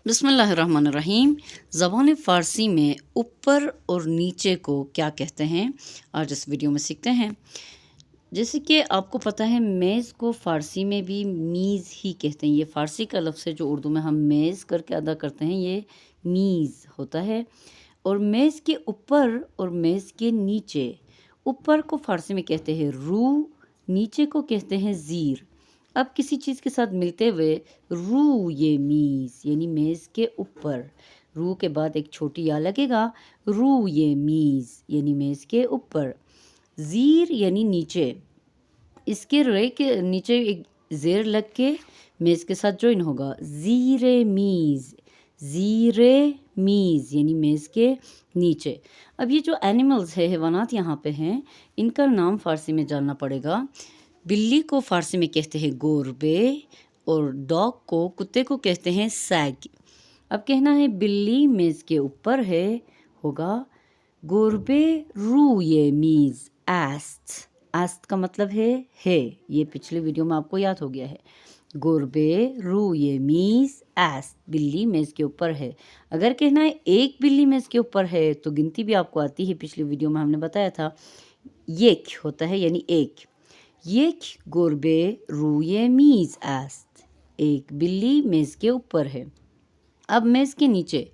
بسم اللہ الرحمن الرحیم۔ زبان فارسی میں اوپر اور نیچے کو کیا کہتے ہیں، آج اس ویڈیو میں سیکھتے ہیں۔ جیسے کہ آپ کو پتہ ہے میز کو فارسی میں بھی میز ہی کہتے ہیں۔ یہ فارسی کا لفظ ہے جو اردو میں ہم میز کر کے ادا کرتے ہیں، یہ میز ہوتا ہے۔ اور میز کے اوپر اور میز کے نیچے، اوپر کو فارسی میں کہتے ہیں رو، نیچے کو کہتے ہیں زیر۔ اب کسی چیز کے ساتھ ملتے ہوئے رو یہ میز یعنی میز کے اوپر، رو کے بعد ایک چھوٹی یا لگے گا، رو یہ میز یعنی میز کے اوپر۔ زیر یعنی نیچے، اس کے رے کے نیچے ایک زیر لگ کے میز کے ساتھ جوائن ہوگا، زیر میز، زیر میز یعنی میز کے نیچے۔ اب یہ جو اینیملز ہے، حیوانات یہاں پہ ہیں، ان کا نام فارسی میں جاننا پڑے گا۔ بلی کو فارسی میں کہتے ہیں گوربے، اور ڈاگ کو، کتے کو کہتے ہیں سیگ۔ اب کہنا ہے بلی میز کے اوپر ہے، ہوگا گوربے روی میز است۔ است کا مطلب ہے، یہ پچھلی ویڈیو میں آپ کو یاد ہو گیا ہے۔ گوربے روی میز است، بلی میز کے اوپر ہے۔ اگر کہنا ہے ایک بلی میز کے اوپر ہے تو گنتی بھی آپ کو آتی ہے، پچھلی ویڈیو میں ہم نے بتایا تھا، یک ہوتا ہے یعنی ایک۔ یک گربه روی میز است، ایک بلی میز کے اوپر ہے۔ اب میز کے نیچے،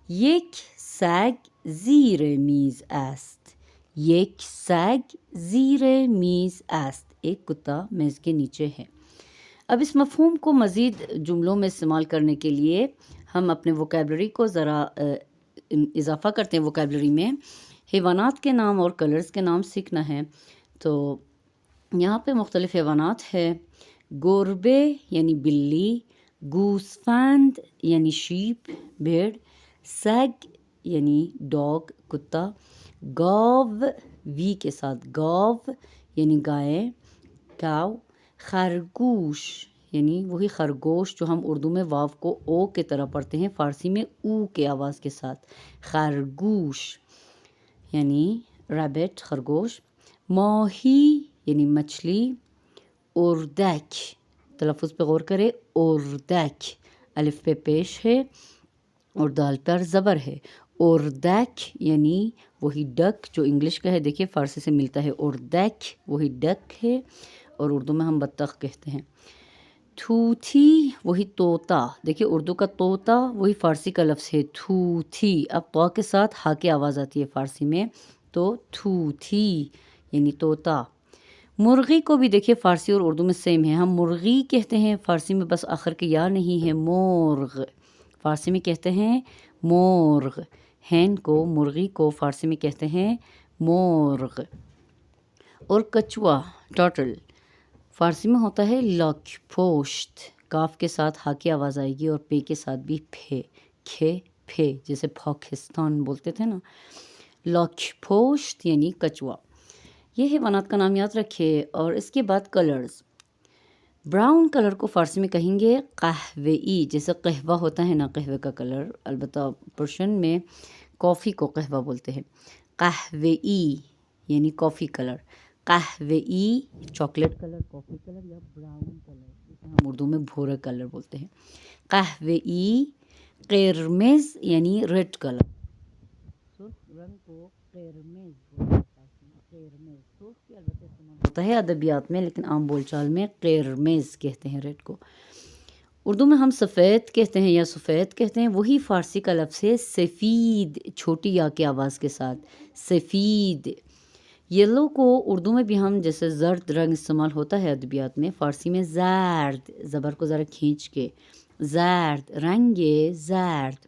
یک سگ زیر میز است، یک سگ زیر میز است، ایک کتا میز کے نیچے ہے۔ اب اس مفہوم کو مزید جملوں میں استعمال کرنے کے لیے ہم اپنے ووکیبلری کو ذرا اضافہ کرتے ہیں۔ ووکیبلری میں حیوانات کے نام اور کلرز کے نام سیکھنا ہے، تو یہاں پہ مختلف حیوانات ہے۔ گوربے یعنی بلی، گوسفند یعنی شیپ بھیڑ، سگ یعنی ڈاگ کتا، گاو وی کے ساتھ گاو یعنی گائے کاؤ، خرگوش یعنی وہی خرگوش جو ہم اردو میں واو کو او کے طرح پڑھتے ہیں، فارسی میں او کے آواز کے ساتھ، خرگوش یعنی ریبٹ خرگوش، ماہی یعنی مچھلی، اردک، تلفظ پہ غور کرے، اردک، الف پہ پیش ہے اور دال پر زبر ہے۔ اردک یعنی وہی ڈک جو انگلش کا ہے، دیکھیے فارسی سے ملتا ہے، اردک وہی ڈک ہے اور اردو میں ہم بطخ کہتے ہیں۔ تھوتھی وہی طوطا، دیکھیے اردو کا طوطا وہی فارسی کا لفظ ہے تھوتھی۔ اب طا کے ساتھ ہا کی آواز آتی ہے فارسی میں، تو تھوتھی یعنی طوطا۔ مرغی کو بھی دیکھیے فارسی اور اردو میں سیم ہے، ہم مرغی کہتے ہیں فارسی میں، بس آخر کے یا نہیں ہے، مورغ فارسی میں کہتے ہیں مورغ۔ ہین کو، مرغی کو فارسی میں کہتے ہیں مورغ۔ اور کچوا ٹرٹل فارسی میں ہوتا ہے لاک پوشت، کاف کے ساتھ ہا کی آواز آئے گی اور پے کے ساتھ بھی پھے، کھے پھے، جیسے پاکستان بولتے تھے نا، لاک پوشت یعنی کچوا۔ یہ حیوانات کا نام یاد رکھے۔ اور اس کے بعد کلرز، براؤن کلر کو فارسی میں کہیں گے قہوئی، جیسے قہوہ ہوتا ہے نا، قہوے کا کلر، البتہ پرشین میں کافی کو قہوہ بولتے ہیں، قہوئی یعنی کافی کلر، قہوئی چاکلیٹ کلر، کافی کلر یا براؤن کلر جسے ہم اردو میں بھورا کلر بولتے ہیں، قہوئی۔ قرمز یعنی ریڈ کلر، سرخ رنگ کو قرمز بولتے ہیں، قرمز سرخ کی البتہ استعمال ہوتا ہے ادبیات میں، لیکن عام بول چال میں قرمز کہتے ہیں ریڈ کو۔ اردو میں ہم سفید کہتے ہیں یا سفید کہتے ہیں، وہی فارسی کا لفظ ہے سفید، چھوٹی یا کی آواز کے ساتھ، سفید۔ یلو کو اردو میں بھی ہم جیسے زرد رنگ استعمال ہوتا ہے ادبیات میں، فارسی میں زرد، زبر کو ذرا کھینچ کے، زرد، رنگ زرد۔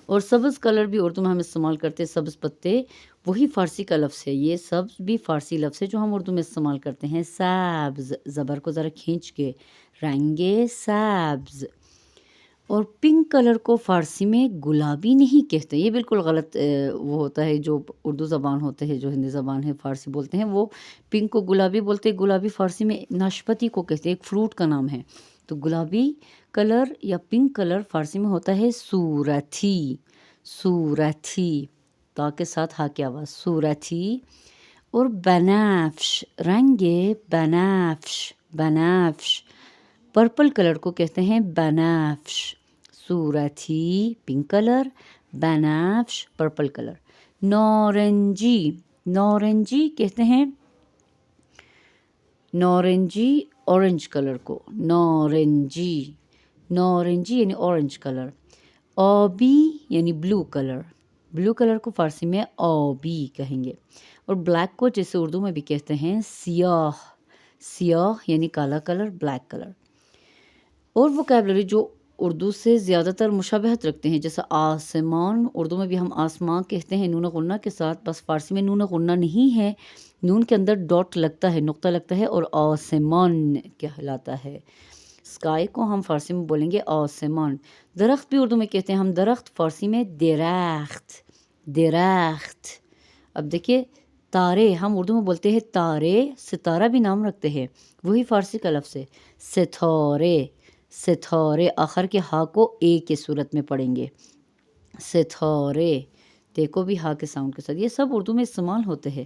اور سبز کلر بھی اردو میں ہم استعمال کرتے ہیں، سبز پتے، وہی فارسی کا لفظ ہے، یہ سبز بھی فارسی لفظ ہے جو ہم اردو میں استعمال کرتے ہیں، سبز، زبر کو ذرا کھینچ کے، رنگ سبز۔ اور پنک کلر کو فارسی میں گلابی نہیں کہتے، یہ بالکل غلط وہ ہوتا ہے، جو اردو زبان ہوتے ہیں، جو ہندی زبان ہے فارسی بولتے ہیں، وہ پنک کو گلابی بولتے ہیں۔ گلابی فارسی میں ناشپتی کو کہتے ہیں، ایک فروٹ کا نام ہے، تو گلابی کلر یا پنک کلر فارسی میں ہوتا ہے سورتھی، سورتھی، تا کے ساتھ ہا کی آواز، سورتھی۔ اور بنفش، رنگ بنفش، بنفش، پرپل کلر کو کہتے ہیں بنفش، صورتی پنک کلر، بنفش پرپل کلر، نارنجی، نارنجی کہتے ہیں نارنجی اورنج کلر کو، نارنجی، نارنجی یعنی اورنج کلر، آبی یعنی بلو کلر، بلو کلر کو فارسی میں آبی کہیں گے، اور بلیک کو جیسے اردو میں بھی کہتے ہیں سیاہ، سیاہ یعنی کالا کلر، بلیک کلر۔ اور وکیبلری جو اردو سے زیادہ تر مشابہت رکھتے ہیں، جیسا آسمان، اردو میں بھی ہم آسمان کہتے ہیں نون غنہ کے ساتھ، بس فارسی میں نون غنہ نہیں ہے، نون کے اندر ڈاٹ لگتا ہے، نقطہ لگتا ہے، اور آسمان کہلاتا ہے۔ اسکائی کو ہم فارسی میں بولیں گے آسمان۔ درخت بھی اردو میں کہتے ہیں ہم درخت، فارسی میں درخت، درخت۔ اب دیکھیے تارے، ہم اردو میں بولتے ہیں تارے، ستارہ بھی نام رکھتے ہیں، وہی فارسی کا لفظ ہے ستارے، ستارے، آخر کے ہا کو اے کے صورت میں پڑھیں گے، ستارے، دیکھو بھی ہا کے ساؤنڈ کے ساتھ، یہ سب اردو میں استعمال ہوتے ہیں۔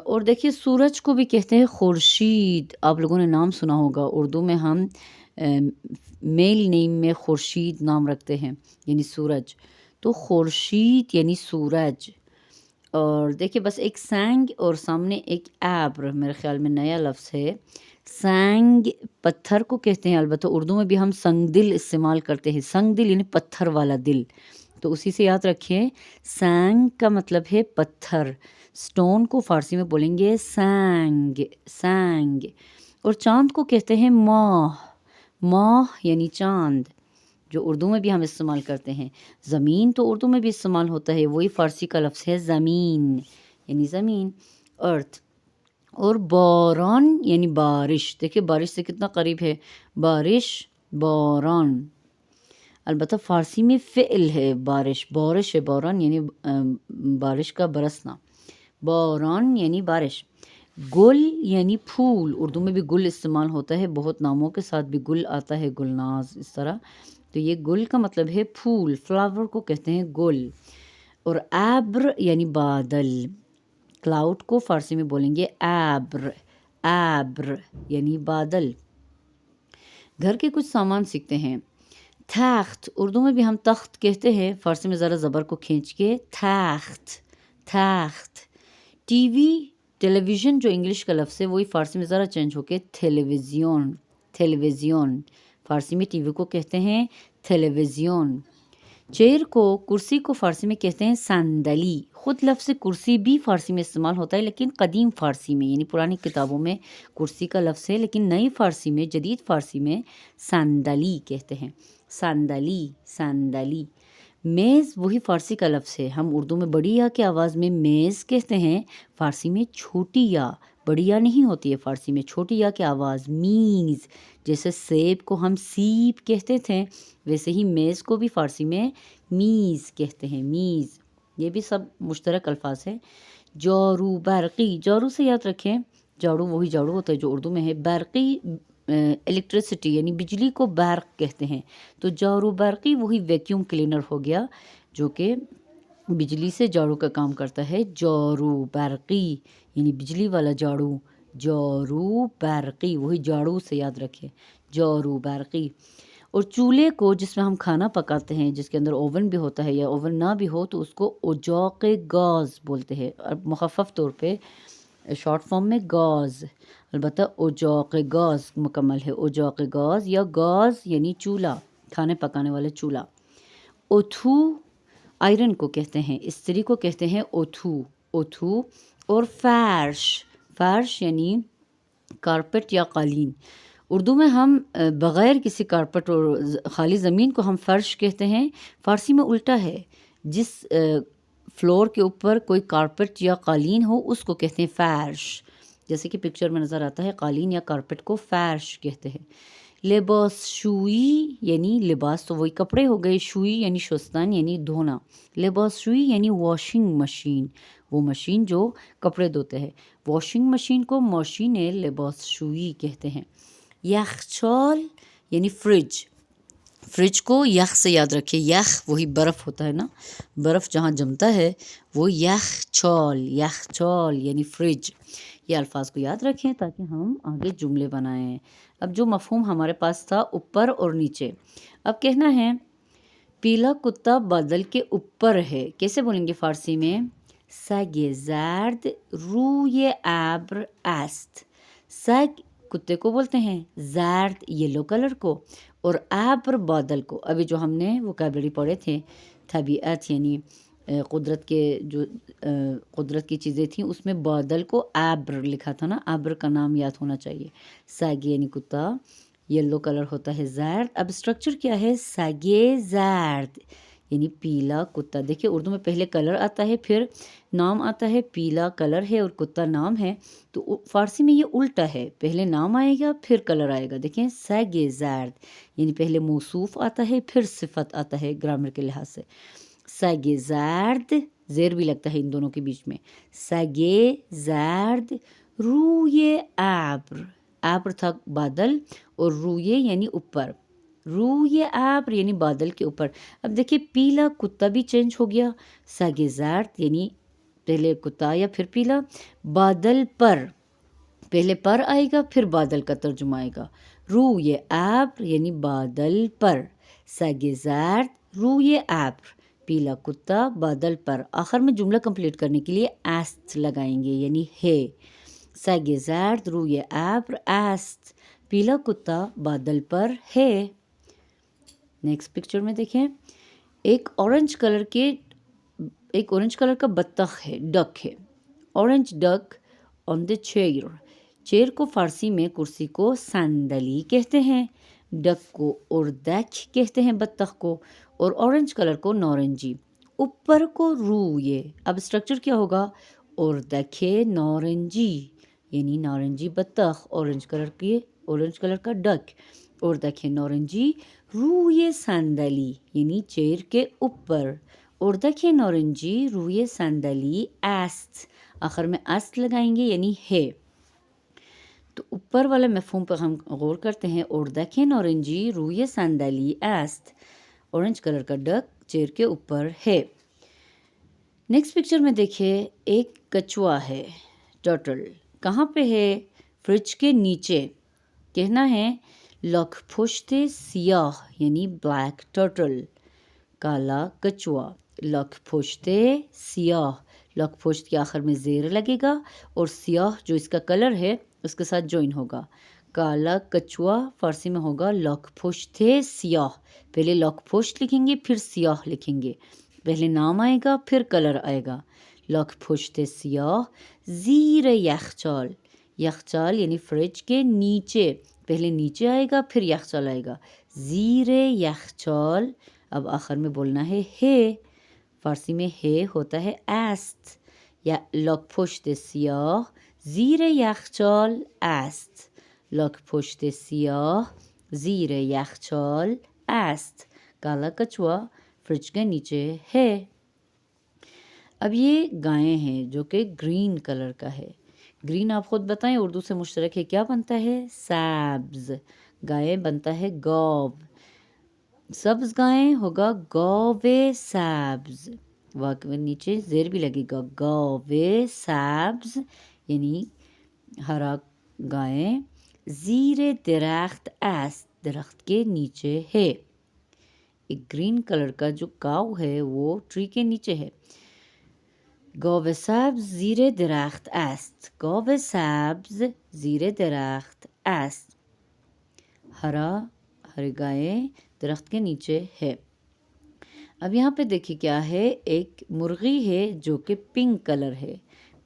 اور دیکھیے سورج کو بھی کہتے ہیں خورشید، آپ لوگوں نے نام سنا ہوگا، اردو میں ہم میل نیم میں خورشید نام رکھتے ہیں یعنی سورج، تو خورشید یعنی سورج۔ اور دیکھیے بس ایک سینگ اور سامنے ایک ایبر، میرے خیال میں نیا لفظ ہے، سینگ پتھر کو کہتے ہیں، البتہ اردو میں بھی ہم سنگ دل استعمال کرتے ہیں، سنگ دل یعنی پتھر والا دل، تو اسی سے یاد رکھیں سینگ کا مطلب ہے پتھر، سٹون کو فارسی میں بولیں گے سینگ، سینگ۔ اور چاند کو کہتے ہیں ماہ، ماہ یعنی چاند، جو اردو میں بھی ہم استعمال کرتے ہیں۔ زمین تو اردو میں بھی استعمال ہوتا ہے، وہی فارسی کا لفظ ہے زمین یعنی زمین، ارتھ۔ اور باران یعنی بارش، دیکھیں بارش سے کتنا قریب ہے، بارش، باران، البتہ فارسی میں فعل ہے بارش، بارش ہے، باران یعنی بارش کا برسنا، باران یعنی بارش۔ گل یعنی پھول، اردو میں بھی گل استعمال ہوتا ہے، بہت ناموں کے ساتھ بھی گل آتا ہے، گلناز اس طرح، تو یہ گل کا مطلب ہے پھول، فلاور کو کہتے ہیں گل۔ اور ایبر یعنی بادل، کلاؤڈ کو فارسی میں بولیں گے ایبر، ایبر یعنی بادل۔ گھر کے کچھ سامان سیکھتے ہیں، تخت، اردو میں بھی ہم تخت کہتے ہیں، فارسی میں ذرا زبر کو کھینچ کے تخت، تخت۔ ٹی وی، ٹیلی ویژن جو انگلش کا لفظ ہے وہی فارسی میں ذرا چینج ہو کے تھیلیویزیون، تھیلیویزیون، فارسی میں ٹی وی کو کہتے ہیں تھیلیویزیون۔ چیئر کو، کرسی کو فارسی میں کہتے ہیں صندلی، خود لفظ کرسی بھی فارسی میں استعمال ہوتا ہے لیکن قدیم فارسی میں یعنی پرانی کتابوں میں کرسی کا لفظ ہے، لیکن نئی فارسی میں، جدید فارسی میں صندلی کہتے ہیں، صندلی، صندلی۔ میز وہی فارسی کا لفظ ہے، ہم اردو میں بڑی یا کی آواز میں میز کہتے ہیں، فارسی میں چھوٹی یا، بڑی یا نہیں ہوتی ہے فارسی میں، چھوٹی یا کی آواز میز، جیسے سیب کو ہم سیب کہتے تھے ویسے ہی میز کو بھی فارسی میں میز کہتے ہیں، میز، یہ بھی سب مشترک الفاظ ہیں۔ جارو، برقی، جارو سے یاد رکھیں جاڑو وہی جاڑو ہوتا ہے جو اردو میں ہے، برقی الیکٹریسٹی یعنی بجلی کو برق کہتے ہیں، تو جارو برقی وہی ویکیوم کلینر ہو گیا جو کہ بجلی سے جاڑو کا کام کرتا ہے، جارو برقی یعنی بجلی والا جاڑو، جارو برقی وہی جاڑو سے یاد رکھیں، جارو برقی۔ اور چولہے کو جس میں ہم کھانا پکاتے ہیں، جس کے اندر اوون بھی ہوتا ہے یا اوون نہ بھی ہو تو اس کو اجاق گاز بولتے ہیں، اور مخفف طور پہ شارٹ فارم میں گاز، البتہ اجاق گاز مکمل ہے، اجاق گاز یا گاز یعنی چولہا، کھانے پکانے والا چولہا۔ اوتھو، آئرن کو کہتے ہیں، استری کو کہتے ہیں اوتھو، اوتھو۔ اور فرش، فرش یعنی کارپٹ یا قالین، اردو میں ہم بغیر کسی کارپٹ اور خالی زمین کو ہم فرش کہتے ہیں، فارسی میں الٹا ہے، جس فلور کے اوپر کوئی کارپٹ یا قالین ہو اس کو کہتے ہیں فرش، جیسے کہ پکچر میں نظر آتا ہے، قالین یا کارپٹ کو فرش کہتے ہیں۔ لباس شوئی یعنی لباس تو وہی کپڑے ہو گئے، شوئی یعنی شستن یعنی دھونا، لباس شوئی یعنی واشنگ مشین، وہ مشین جو کپڑے دھوتے ہیں، واشنگ مشین کو ماشین لباس شوئی کہتے ہیں۔ یخچال یعنی فریج، فریج کو یخ سے یاد رکھے، یخ وہی برف ہوتا ہے نا، برف جہاں جمتا ہے وہ یخچال، یخچال یعنی فریج۔ یہ الفاظ کو یاد رکھیں تاکہ ہم آگے جملے بنائیں۔ اب جو مفہوم ہمارے پاس تھا اوپر اور نیچے، اب کہنا ہے پیلا کتا بادل کے اوپر ہے، کیسے بولیں گے فارسی میں؟ سگ زرد روی ابر است. سگ کتے کو بولتے ہیں، زرد یلو کلر کو، اور ابر بادل کو. ابھی جو ہم نے ووکیبلری پڑھے تھے، طبیعت یعنی قدرت کے جو قدرت کی چیزیں تھیں، اس میں بادل کو ابر لکھا تھا نا، ابر کا نام یاد ہونا چاہیے. سگ یعنی کتا، یلو کلر ہوتا ہے زرد. اب اسٹرکچر کیا ہے؟ سگ زرد یعنی پیلا کتا. دیکھیں اردو میں پہلے کلر آتا ہے، پھر نام آتا ہے. پیلا کلر ہے اور کتا نام ہے، تو فارسی میں یہ الٹا ہے، پہلے نام آئے گا پھر کلر آئے گا. دیکھیں سگ زرد یعنی پہلے موصوف آتا ہے پھر صفت آتا ہے گرامر کے لحاظ سے. سگ زرد، زیر بھی لگتا ہے ان دونوں کے بیچ میں. سگ زرد روی ابر، ابر تھا بادل، اور روی یعنی اوپر، روی ابر یعنی بادل کے اوپر. اب دیکھیں پیلا کتا بھی چینج ہو گیا. سگ زرد یعنی پہلے کتا یا پھر پیلا، بادل پر، پہلے پر آئے گا پھر بادل کا ترجمہ آئے گا. روی ابر یعنی بادل پر. سگ زرد روی ابر، پیلا کتا بادل پر. آخر میں جملہ کمپلیٹ کرنے کے لیے است لگائیں گے یعنی ہے. سگ زرد روی ابر است، پیلا کتا بادل پر ہے. نیکسٹ پکچر میں دیکھیں، ایک اورنج کلر کا بطخ ہے، ڈک ہے. Orange duck on the chair. Chair کو فارسی میں کرسی کو صندلی کہتے ہیں، ڈک کو اردک کہتے ہیں بطخ کو، اور اورنج کلر کو نارنجی. اوپر کو روی. اب اسٹرکچر کیا ہوگا؟ اردک نارنجی یعنی نارنجی بطخ، اورنج کلر کا ڈک، اردک نارنجی، روی صندلی یعنی چیئر کے اوپر. اردک نارنجی روی صندلی است، آخر میں است لگائیں گے یعنی ہے. تو اوپر والا مفہوم پر ہم غور کرتے ہیں. اردک نارنجی روی صندلی است، اورنج کلر کا ڈک چیئر کے اوپر ہے. نیکسٹ پکچر میں دیکھیں، ایک کچھوا ہے، ٹرٹل. کہاں پہ ہے؟ فریج کے نیچے. کہنا ہے لکھ پشت سیاہ یعنی بلیک ٹرٹل، کالا کچھوا. لکھ پشت سیاہ، لکھ پشت کے آخر میں زیر لگے گا اور سیاہ جو اس کا کلر ہے اس کے ساتھ جوائن ہوگا. کالا کچھوا فارسی میں ہوگا لکھ پشت سیاہ. پہلے لکھ پشت لکھیں گے پھر سیاہ لکھیں گے، پہلے نام آئے گا پھر کلر آئے گا. لکھ پشت سیاہ زیر یخچال. یخچال یعنی فریج کے نیچے، پہلے نیچے آئے گا پھر یخچال آئے گا. زیر یخچال. اب آخر میں بولنا ہے. فارسی میں ہے ہوتا ہے است. یا لکھ پشت سیاہ زیر یخچال است. لکھ پشت سیاہ زیر یخچال است. کالا کچھوا فریج کے نیچے ہے. اب یہ گائیں ہیں جو کہ گرین کلر کا ہے. گرین آپ خود بتائیں اردو سے مشترک ہے، کیا بنتا ہے؟ سبز. گائے بنتا ہے گاو. سبز گائیں ہوگا گاو سبز. واقع نیچے زیر بھی لگے گا. گاو سبز یعنی ہرا گائیں. زیر درخت است، درخت کے نیچے ہے. ایک گرین کلر کا جو کاؤ ہے وہ ٹری کے نیچے ہے. گاو سبز زیر درخت است. گاو سبز زیر درخت است. ہری گائے درخت کے نیچے ہے. اب یہاں پہ دیکھیے کیا ہے، ایک مرغی ہے جو کہ پنک کلر ہے.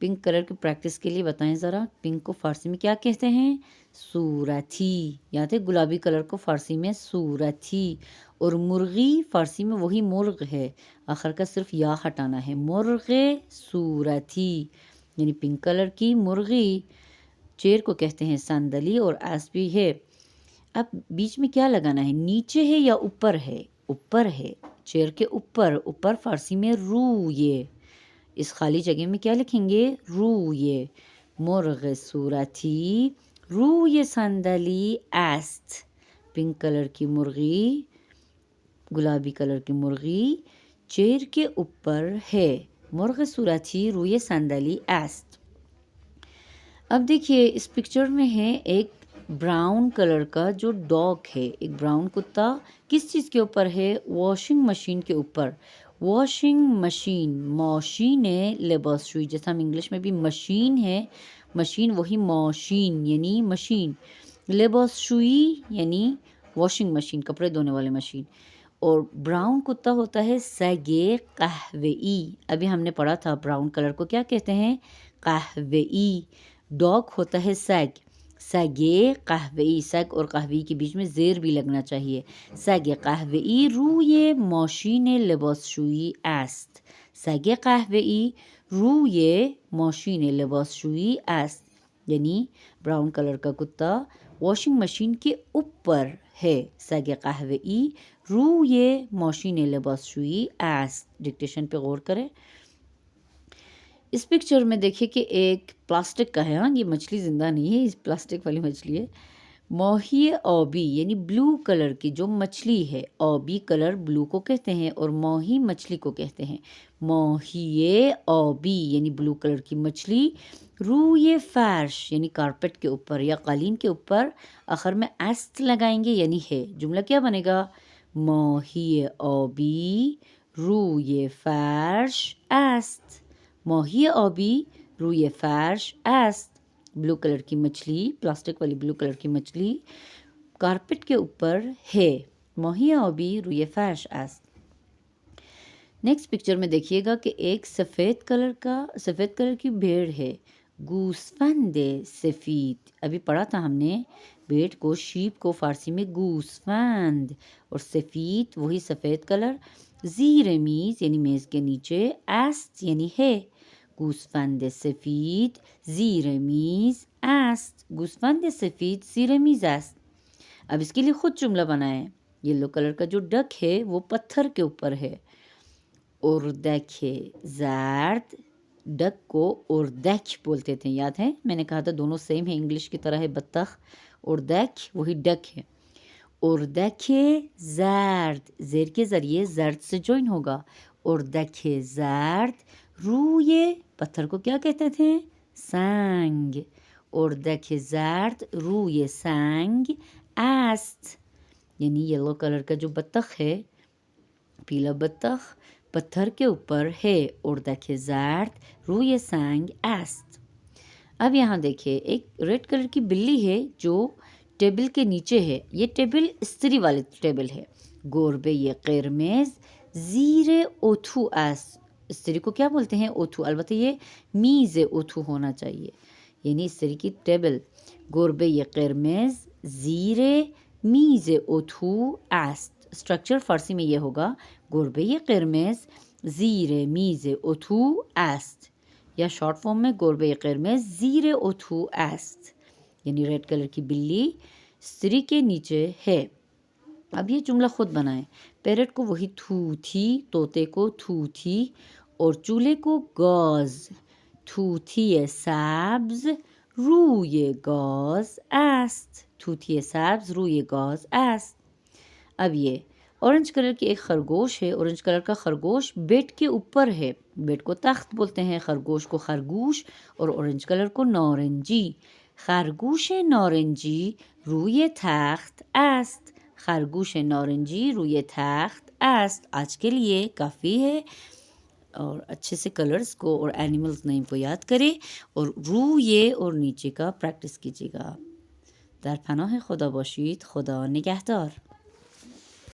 پنک کلر کی پریکٹس کے لیے بتائیں ذرا، پنک کو فارسی میں کیا کہتے ہیں؟ صورتی. یاد ہے گلابی کلر کو فارسی میں صورتی، اور مرغی فارسی میں وہی مرغ ہے، آخر کا صرف یا ہٹانا ہے. مرغ صورتی یعنی پنک کلر کی مرغی. چیئر کو کہتے ہیں صندلی اور اس بھی ہے. اب بیچ میں کیا لگانا ہے؟ نیچے ہے یا اوپر ہے؟ اوپر ہے، چیئر کے اوپر. اوپر فارسی میں روی. اس خالی جگہ میں کیا لکھیں گے؟ روی. مرغ صورتی روی صندلی است. پنک کلر کی مرغی، گلابی کلر کی مرغی چیئر کے اوپر ہے. مرغ صورتی روی صندلی است. اب دیکھیے اس پکچر میں ہے ایک براؤن کلر کا جو ڈاگ ہے، ایک براؤن کتا کس چیز کے اوپر ہے؟ واشنگ مشین کے اوپر۔ واشنگ مشین، ماشین ہے لباس شوئی، جیسا ہم انگلش میں بھی مشین ہے، مشین وہی ماشین یعنی مشین، لباس شوئی یعنی واشنگ مشین، کپڑے دھونے والی مشین۔ اور براؤن کتا ہوتا ہے سگ قہوئی، ابھی ہم نے پڑھا تھا براؤن کلر کو کیا کہتے ہیں؟ قہوئی۔ ڈاگ ہوتا ہے سگ، سگ قہوئی، سگ اور قہوئی کے بیچ میں زیر بھی لگنا چاہیے۔ سگ قهوه‌ای روی ماشین لباسشویی است. سگ قهوه‌ای روی ماشین لباسشویی است، یعنی براؤن کلر کا کتا واشنگ مشین کے اوپر ہے۔ سگ قهوه‌ای روی ماشین لباسشویی است۔ ڈکٹیشن پہ غور کریں۔ اس پکچر میں دیکھیں کہ ایک پلاسٹک کا ہے، ہاں یہ مچھلی زندہ نہیں ہے، اس پلاسٹک والی مچھلی ہے۔ ماہی آبی یعنی بلو کلر کی جو مچھلی ہے، آبی کلر بلو کو کہتے ہیں اور ماہی مچھلی کو کہتے ہیں۔ ماہی آبی یعنی بلو کلر کی مچھلی، روی فرش یعنی کارپٹ کے اوپر یا قالین کے اوپر، آخر میں است لگائیں گے یعنی ہے۔ جملہ کیا بنے گا؟ ماہی آبی روی فرش است، ماہی آبی روی فرش است۔ بلو کلر کی مچھلی، پلاسٹک والی بلو کلر کی مچھلی کارپٹ کے اوپر ہے۔ ماہی آبی روی فرش است۔ نیکسٹ پکچر میں دیکھیے گا کہ ایک سفید کلر کی بھیڑ ہے، گوسفند سفید، ابھی پڑھا تھا ہم نے بھیڑ کو، شیپ کو فارسی میں گوسفند، اور سفید وہی سفید کلر، زیر میز یعنی میز کے نیچے، است یعنی ہے۔ گوسفند سفید زیر میز است، گوسفند سفید زیر میز است۔ اب اس کے لیے خود جملہ بنائیں۔ یلو کلر کا جو ڈک ہے وہ پتھر کے اوپر ہے۔ اردک زرد، ڈک کو اردک بولتے تھے، یاد ہے میں نے کہا تھا دونوں سیم ہے، انگلش کی طرح ہے بطخ، اردک وہی ڈک ہے۔ اردک زرد، زیر کے ذریعے زرد سے جوائن ہوگا، اردک زرد روی پتھر کو کیا کہتے تھے؟ سنگ، اردک زرد روی سنگ است، یعنی یلو کلر کا جو بطخ ہے، پیلا بطخ پتھر کے اوپر ہے، اردک زرد روی سنگ است۔ اب یہاں دیکھیں ایک ریڈ کلر کی بلی ہے جو ٹیبل کے نیچے ہے، یہ ٹیبل استری والی ٹیبل ہے۔ گربه قرمز زیر اتو است، استری کو کیا بولتے ہیں؟ اتو، البتہ یہ میز اتو ہونا چاہیے، یعنی استری کی ٹیبل۔ گربه قرمز زیر میز اتو است، اسٹرکچر فارسی میں یہ ہوگا گربه قرمز زیر میز اتو است، یا شارٹ فارم میں گربه قرمز زیر اتو است، یعنی ریڈ کلر کی بلی استری کے نیچے ہے۔ اب یہ جملہ خود بنائیں۔ پیرٹ کو وہی تھو تھی، طوطے کو تھو تھی، اور چولہے کو گاز، طوطی سبز روی گاز است، طوطی سبز روی گاز است۔ اب یہ اورنج کلر کی ایک خرگوش ہے، اورنج کلر کا خرگوش بیڈ کے اوپر ہے، بیڈ کو تخت بولتے ہیں، خرگوش کو خرگوش، اور اورنج کلر کو نارنجی۔ خرگوش نارنجی روی تخت است، خرگوش نارنجی روی تخت است۔ آج کے لیے کافی ہے، اور اچھے سے کلرز کو اور اینیملز نیم کو یاد کریں اور روی اور نیچے کا پریکٹس کیجیے گا۔ در پناہ خدا باشید، خدا نگہدار۔